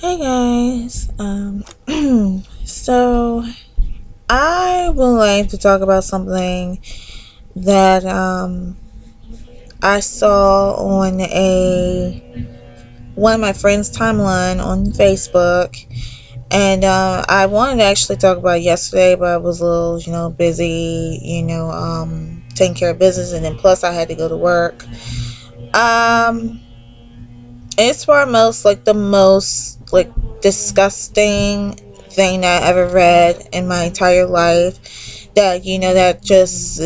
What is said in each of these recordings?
Hey guys, so I would like to talk about something that I saw on a one of my friends' timeline on Facebook, and I wanted to actually talk about it yesterday, but I was a little, busy, taking care of business, and then plus I had to go to work. Um, It's far most like the most like disgusting thing that I ever read in my entire life. That that just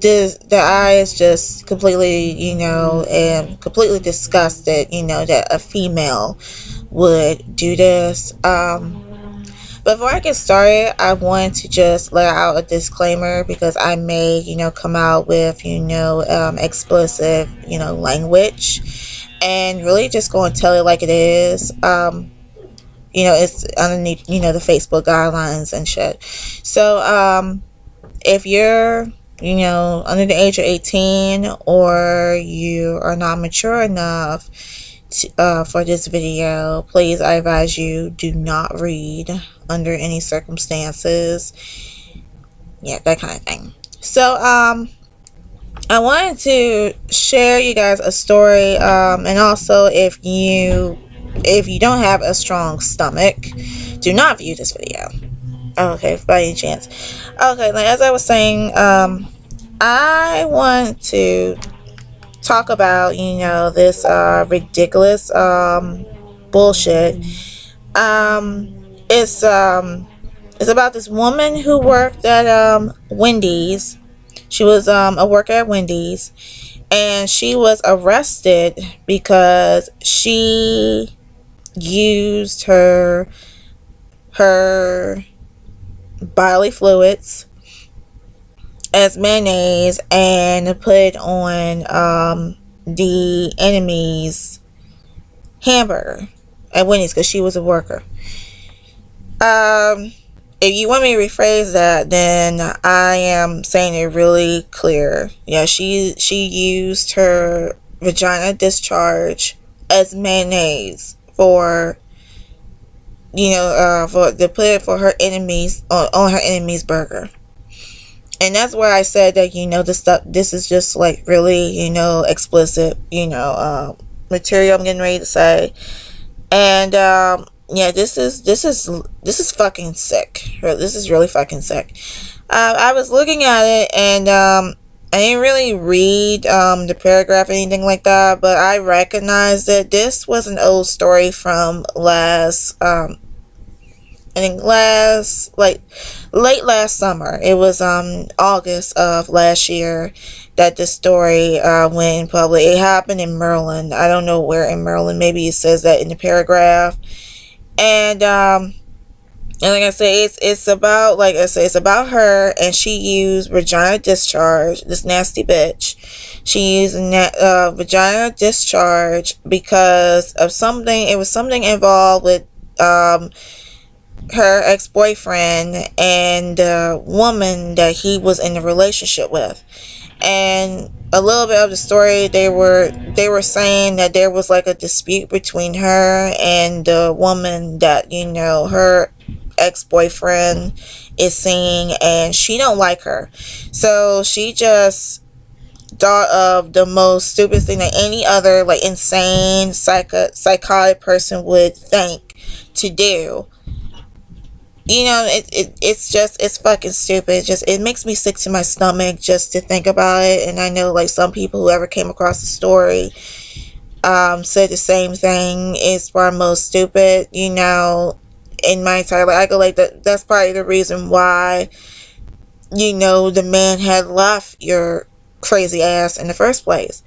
the eye is just completely and completely disgusted. That a female would do this. Before I get started, I want to just lay out a disclaimer because I may, come out with, explicit, language, and really just go and tell it like it is. It's underneath, the Facebook guidelines and shit. So, if you're, under the age of 18 or you are not mature enough for this video, please, I advise you do not read under any circumstances. Yeah, that kind of thing. So, I wanted to share you guys a story, and also if you don't have a strong stomach, do not view this video. Okay, by any chance. Okay, like as I was saying, I want to talk about this ridiculous bullshit. It's about this woman who worked at Wendy's. She was a worker at Wendy's, and she was arrested because she used her bodily fluids as mayonnaise and put it on the enemy's hamburger at Wendy's because she was a worker. If you want me to rephrase that, then I am saying it really clear. Yeah, she used her vagina discharge as mayonnaise for for to put it for her enemies on her enemy's burger. And that's where I said that this is just like really explicit material I'm getting ready to say. And yeah, this is fucking sick. This is really fucking sick. I was looking at it, and I didn't really read the paragraph or anything like that, but I recognized that this was an old story from I think late last summer. It was August of last year that the story went public. It happened in Maryland. I don't know where in Maryland. Maybe it says that in the paragraph. And like I say, it's about, like I say, it's about her, and she used vagina discharge. This nasty bitch. She used vagina discharge because of something. It was something involved with her ex-boyfriend and the woman that he was in a relationship with. And a little bit of the story, they were saying that there was like a dispute between her and the woman that her ex-boyfriend is seeing, and she don't like her. So she just thought of the most stupid thing that any other like insane psychotic person would think to do. It's fucking stupid. It makes me sick to my stomach just to think about it. And I know like some people who ever came across the story said the same thing. It's far most stupid, in my entire life. I go like that's probably the reason why the man had left your crazy ass in the first place.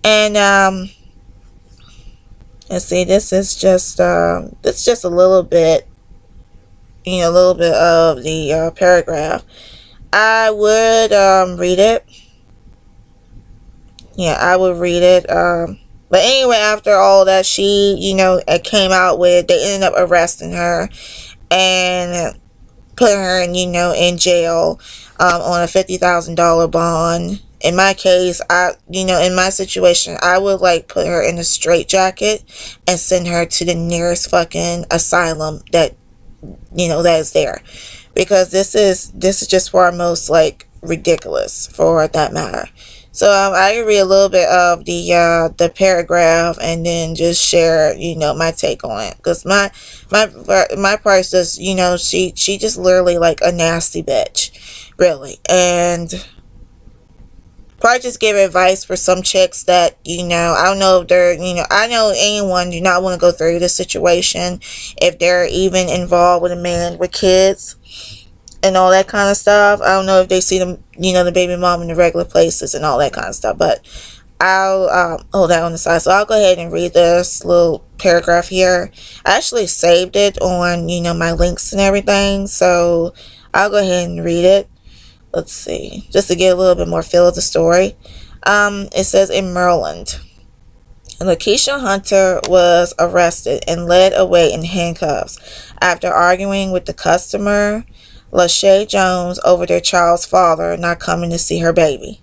And let's see, this is just it's just a little bit of the paragraph. I would read it. Yeah, I would read it. But anyway, after all that, she, came out with, they ended up arresting her and putting her in, in jail on a $50,000 bond. in my case, in my situation, I would like put her in a straitjacket and send her to the nearest fucking asylum that is there, because this is just far most like ridiculous for that matter. So I can read a little bit of the paragraph and then just share my take on it, because my part is just she just literally like a nasty bitch, really. And probably just give advice for some chicks that I don't know if they're I know anyone do not want to go through this situation if they're even involved with a man with kids and all that kind of stuff. I don't know if they see them, the baby mom in the regular places and all that kind of stuff. But I'll hold that on the side. So I'll go ahead and read this little paragraph here. I actually saved it on, my links and everything. So I'll go ahead and read it. Let's see, just to get a little bit more feel of the story. It says, in Maryland, Lakeisha Hunter was arrested and led away in handcuffs after arguing with the customer, Lachey Jones, over their child's father not coming to see her baby.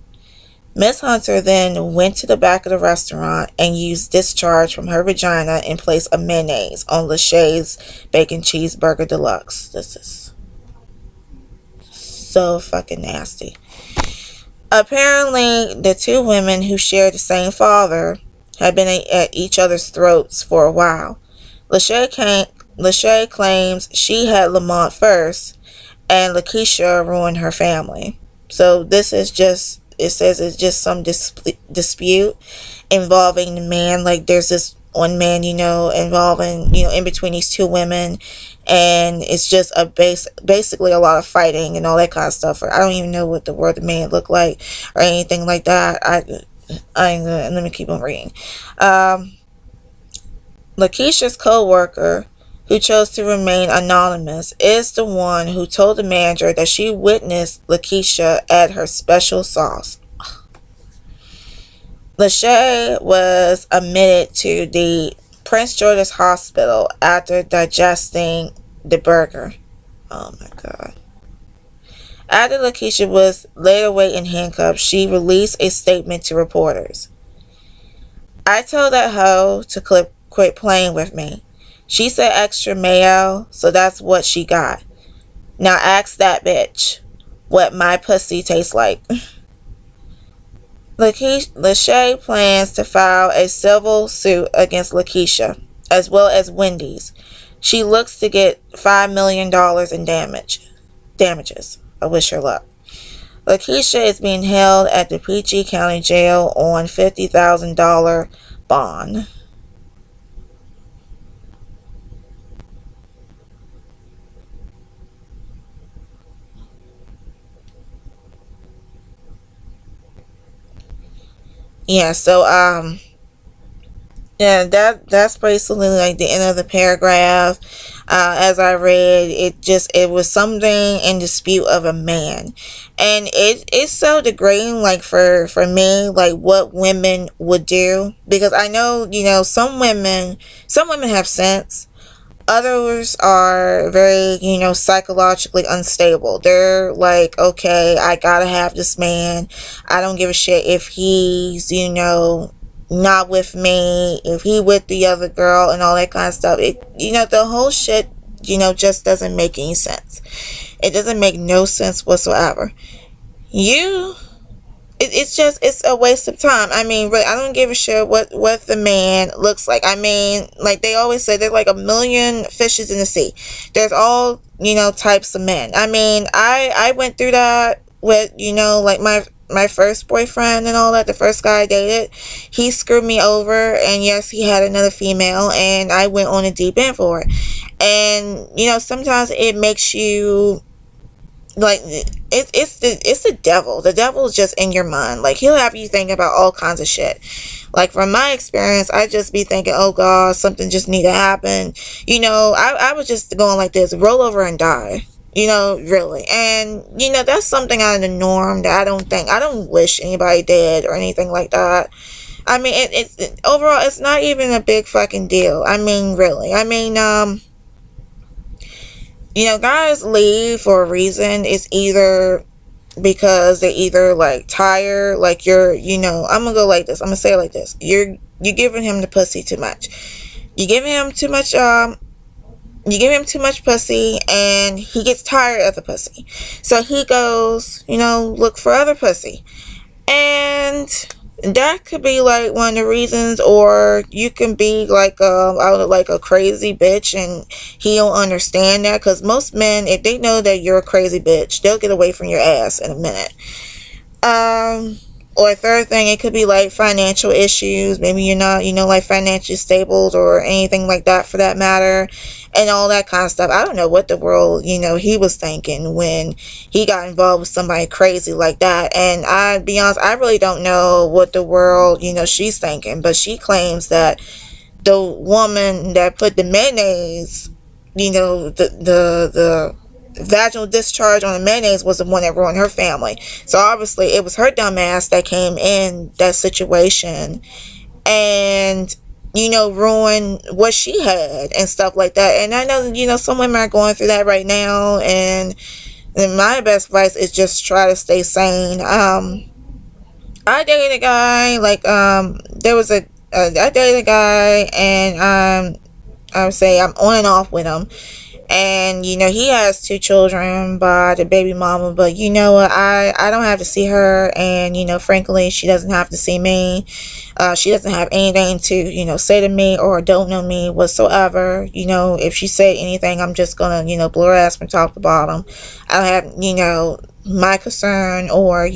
Miss Hunter then went to the back of the restaurant and used discharge from her vagina in place of mayonnaise on Lachey's bacon cheeseburger deluxe. This is so fucking nasty. Apparently, the two women who shared the same father had been at each other's throats for a while. Lachey claims she had Lamont first, and Lakeisha ruined her family. So this is just, it says it's just some dispute involving the man. Like there's this one man, involving, in between these two women, and it's just basically a lot of fighting and all that kind of stuff. I don't even know what the word the man looked like or anything like that. Let me keep on reading. Lakeisha's co-worker, who chose to remain anonymous, is the one who told the manager that she witnessed Lakeisha add her special sauce. Lachey was admitted to the Prince George's Hospital after digesting the burger. Oh my God. After Lakeisha was laid away in handcuffs, she released a statement to reporters. I told that hoe to quit playing with me. She said extra mayo, so that's what she got. Now ask that bitch what my pussy tastes like. Lachey plans to file a civil suit against Lakeisha, as well as Wendy's. She looks to get $5 million in damages. I wish her luck. Lakeisha is being held at the PG County Jail on $50,000 bond. Yeah, so yeah, that's basically like the end of the paragraph. As I read, it was something in dispute of a man, and it's so degrading, like for me, like what women would do, because I know some women have sense. Others are very, psychologically unstable. They're like, okay, I gotta have this man. I don't give a shit if he's, not with me, if he with the other girl and all that kind of stuff. The whole shit, just doesn't make any sense. It doesn't make no sense whatsoever. It's a waste of time. I mean, really, I don't give a shit what the man looks like. I mean, like they always say, there's like a million fishes in the sea. There's all, types of men. I mean, I went through that with, like my first boyfriend and all that. The first guy I dated, he screwed me over, and yes, he had another female, and I went on a deep end for it. And, sometimes it makes you, like, it's the devil. The devil is just in your mind. Like, he'll have you think about all kinds of shit. Like, from my experience, I just be thinking, oh God, something just need to happen. I was just going like this, roll over and die. Really. And that's something out of the norm that I don't wish anybody dead or anything like that. I mean, overall, it's not even a big fucking deal. I mean, really. I mean, guys leave for a reason. It's either because they either like tired, like I'm gonna go like this, I'm gonna say it like this, you're giving him the pussy too much. You give him too much you give him too much pussy and he gets tired of the pussy. So he goes, look for other pussy. And that could be like one of the reasons, or you can be like like a crazy bitch and he don't understand that, because most men, if they know that you're a crazy bitch, they'll get away from your ass in a minute. Or third thing, it could be like financial issues. Maybe you're not, like financially stable or anything like that for that matter, and all that kind of stuff. I don't know what the world, he was thinking when he got involved with somebody crazy like that. And I'd be honest, I really don't know what the world, she's thinking. But she claims that the woman that put the mayonnaise, the vaginal discharge on the mayonnaise, was the one that ruined her family. So obviously it was her dumb ass that came in that situation and ruin what she had and stuff like that. And I know some women are going through that right now, and my best advice is just try to stay sane. I dated a guy, like there was a I dated a guy, and I would say I'm on and off with him. And he has 2 children by the baby mama, but you know what, I don't have to see her, and frankly, she doesn't have to see me. She doesn't have anything to say to me or don't know me whatsoever. If she say anything, I'm just gonna blow her ass from top to bottom. I don't have my concern, or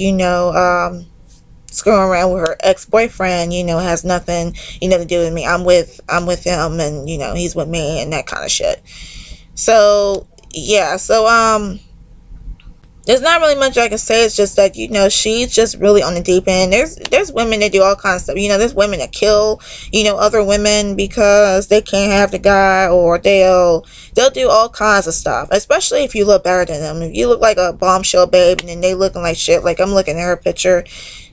screwing around with her ex-boyfriend, has nothing to do with me. I'm with him, and he's with me, and that kind of shit. So yeah, there's not really much I can say. It's just that she's just really on the deep end. There's women that do all kinds of stuff. There's women that kill other women because they can't have the guy, or they'll do all kinds of stuff. Especially if you look better than them. If you look like a bombshell babe, and then they looking like shit. Like, I'm looking at her picture.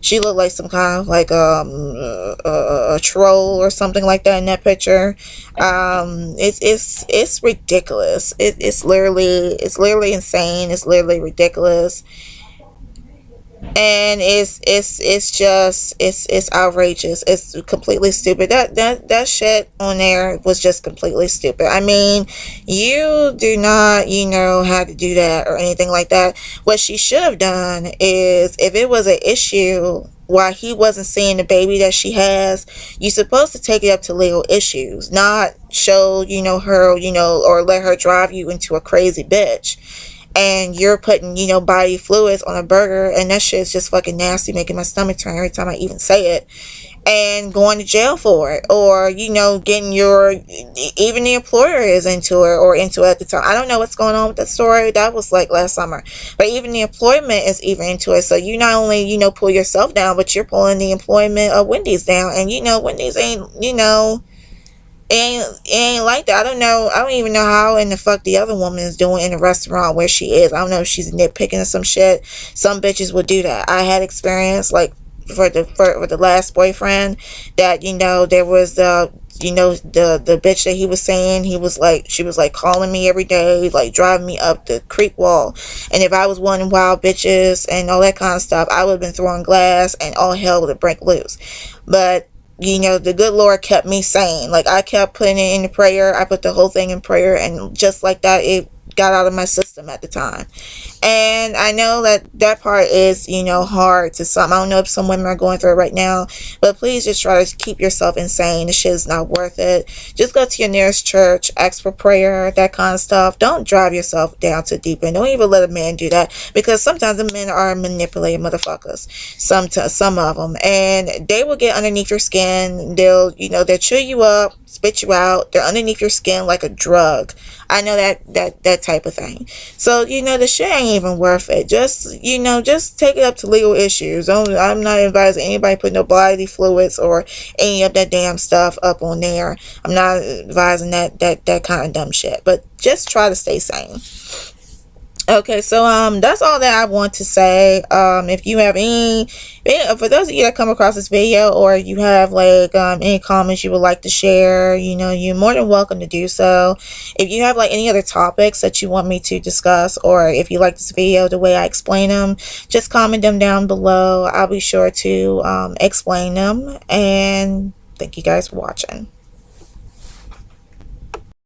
She looked like some kind of like a troll or something like that in that picture. It's ridiculous. It's literally insane. It's literally ridiculous, and it's outrageous. It's completely stupid. That shit on there was just completely stupid. I mean, you do not how to do that or anything like that. What she should have done is, if it was an issue why he wasn't seeing the baby that she has, you're supposed to take it up to legal issues, not show her, or let her drive you into a crazy bitch. And you're putting, body fluids on a burger, and that shit is just fucking nasty, making my stomach turn every time I even say it. And going to jail for it, or getting even the employer is into it, or into it at the time. I don't know what's going on with that story. That was like last summer, but even the employment is even into it. So you not only pull yourself down, but you're pulling the employment of Wendy's down. And Wendy's ain't it ain't like that. I don't know. I don't even know how in the fuck the other woman is doing in the restaurant where she is. I don't know if she's nitpicking or some shit. Some bitches would do that. I had experience, like, for the last boyfriend, that there was the bitch that he was saying, she was like calling me every day, like driving me up the creek wall. And if I was one wild bitches and all that kind of stuff, I would have been throwing glass and all hell would have break loose. But the good Lord kept me sane. Like, I kept putting it in prayer. I put the whole thing in prayer, and just like that, it got out of my system at the time. And I know that part is, hard to some. I don't know if some women are going through it right now, but please just try to keep yourself insane. The shit is not worth it. Just go to your nearest church, ask for prayer, that kind of stuff. Don't drive yourself down to deep end. Don't even let a man do that, because sometimes the men are manipulated motherfuckers. Some of them, and they will get underneath your skin. They'll chew you up, spit you out. They're underneath your skin like a drug. I know that type of thing. So the shit ain't even worth it. Just take it up to legal issues. I'm not advising anybody put no bodily fluids or any of that damn stuff up on there. I'm not advising that kind of dumb shit. But just try to stay sane. Okay, so that's all that I want to say. If you have for those of you that come across this video, or you have like any comments you would like to share, you know, you're more than welcome to do so. If you have like any other topics that you want me to discuss, or if you like this video the way I explain them, just comment them down below. I'll be sure to explain them. And thank you guys for watching.